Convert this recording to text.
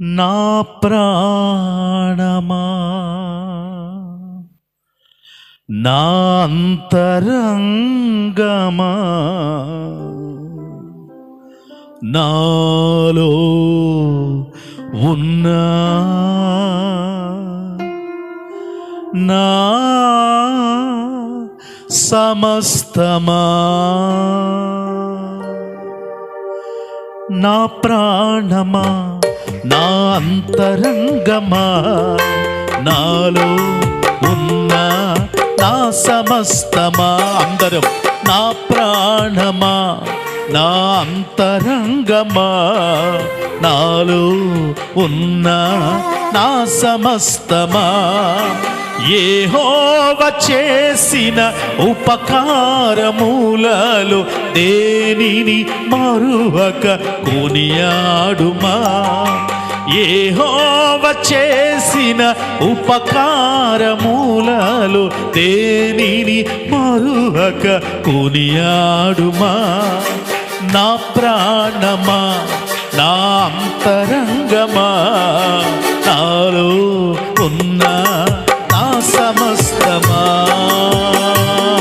నా ప్రాణమా నా అంతరంగమా నాలో ఉన్నా నా సమస్తమా నా ప్రాణమా నా అంతరంగమా నాలో ఉన్న నా సమస్తమా అందరం నా ప్రాణమా నా అంతరంగమా నాలో ఉన్న నా సమస్తమా యెహోవా చేసిన ఉపకారములలో దేనిని మరువక కొనియాడుమా. యెహోవా చేసిన ఉపకారములలో దేనిని మరువక కొనియాడుమా. నా ప్రాణమా నా అంతరంగమా